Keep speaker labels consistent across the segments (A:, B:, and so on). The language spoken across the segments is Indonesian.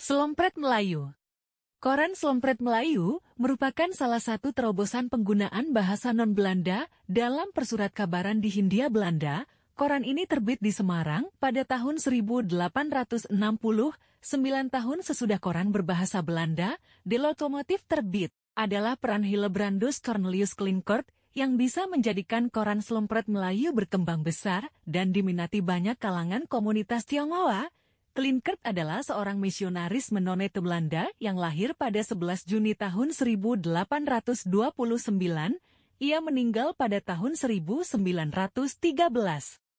A: Slompret Melayu. Koran Slompret Melayu merupakan salah satu terobosan penggunaan bahasa non-Belanda dalam persuratkabaran di Hindia Belanda. Koran ini terbit di Semarang pada tahun 1860, 9 tahun sesudah koran berbahasa Belanda, The Locomotive terbit. Adalah peran Hillebrandus Cornelius Klinkert yang bisa menjadikan koran Slompret Melayu berkembang besar dan diminati banyak kalangan komunitas Tionghoa. Klinkert adalah seorang misionaris Mennonite Belanda yang lahir pada 11 Juni tahun 1829. Ia meninggal pada tahun 1913.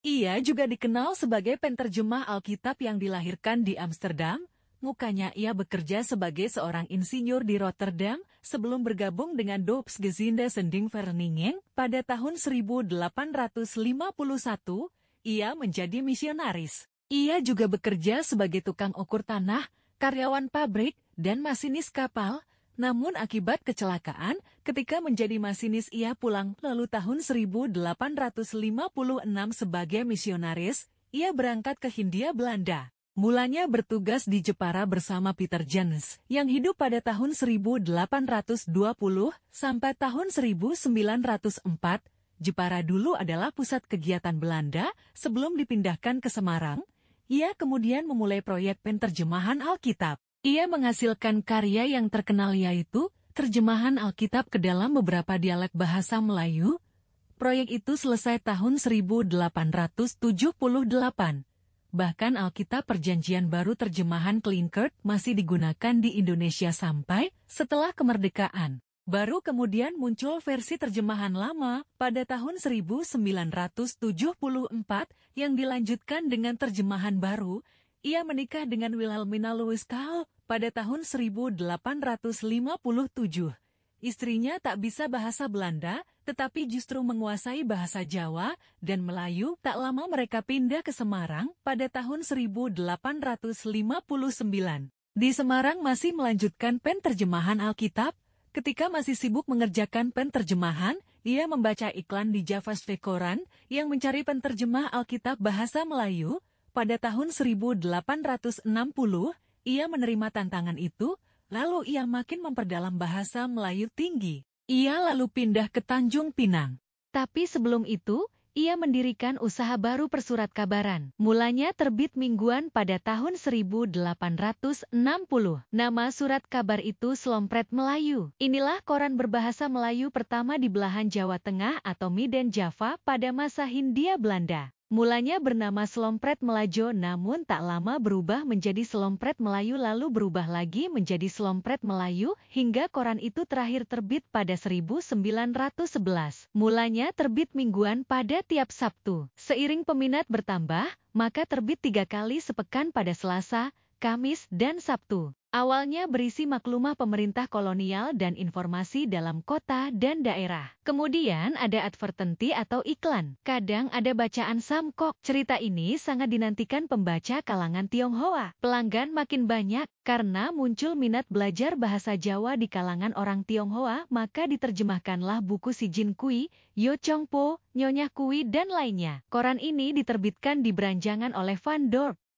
A: Ia juga dikenal sebagai penterjemah Alkitab yang dilahirkan di Amsterdam. Mukanya ia bekerja sebagai seorang insinyur di Rotterdam sebelum bergabung dengan Dorpsgezinde Sendingvereniging pada tahun 1851. Ia menjadi misionaris. Ia juga bekerja sebagai tukang ukur tanah, karyawan pabrik, dan masinis kapal. Namun akibat kecelakaan, ketika menjadi masinis ia pulang lalu tahun 1856 sebagai misionaris, ia berangkat ke Hindia Belanda. Mulanya bertugas di Jepara bersama Peter Jansz, yang hidup pada tahun 1820 sampai tahun 1904. Jepara dulu adalah pusat kegiatan Belanda sebelum dipindahkan ke Semarang. Ia kemudian memulai proyek penterjemahan Alkitab. Ia menghasilkan karya yang terkenal yaitu terjemahan Alkitab ke dalam beberapa dialek bahasa Melayu. Proyek itu selesai tahun 1878. Bahkan Alkitab Perjanjian Baru terjemahan Klinkert masih digunakan di Indonesia sampai setelah kemerdekaan. Baru kemudian muncul versi terjemahan lama pada tahun 1974 yang dilanjutkan dengan terjemahan baru. Ia menikah dengan Wilhelmina Louise Kahl pada tahun 1857. Istrinya tak bisa bahasa Belanda, tetapi justru menguasai bahasa Jawa dan Melayu. Tak lama mereka pindah ke Semarang pada tahun 1859. Di Semarang masih melanjutkan penterjemahan Alkitab. Ketika masih sibuk mengerjakan penterjemahan, ia membaca iklan di Javasve Koran yang mencari penterjemah Alkitab bahasa Melayu. Pada tahun 1860, ia menerima tantangan itu, lalu ia makin memperdalam bahasa Melayu tinggi. Ia lalu pindah ke Tanjung Pinang. Tapi sebelum itu, ia mendirikan usaha baru persuratkabaran. Mulanya terbit mingguan pada tahun 1860. Nama surat kabar itu Slompret Melayu. Inilah koran berbahasa Melayu pertama di belahan Jawa Tengah atau Midden Java pada masa Hindia Belanda. Mulanya bernama Slompret Melajo namun tak lama berubah menjadi Slompret Melayu lalu berubah lagi menjadi Slompret Melayu hingga koran itu terakhir terbit pada 1911. Mulanya terbit mingguan pada tiap Sabtu. Seiring peminat bertambah, maka terbit 3 kali sepekan pada Selasa, Kamis, dan Sabtu. Awalnya berisi maklumah pemerintah kolonial dan informasi dalam kota dan daerah. Kemudian ada advertensi atau iklan. Kadang ada bacaan samkok. Cerita ini sangat dinantikan pembaca kalangan Tionghoa. Pelanggan makin banyak karena muncul minat belajar bahasa Jawa di kalangan orang Tionghoa, maka diterjemahkanlah buku Si Jin Kui, Yo Chong Po, Nyonya Kui, dan lainnya. Koran ini diterbitkan di Beranjangan oleh Van Dorp.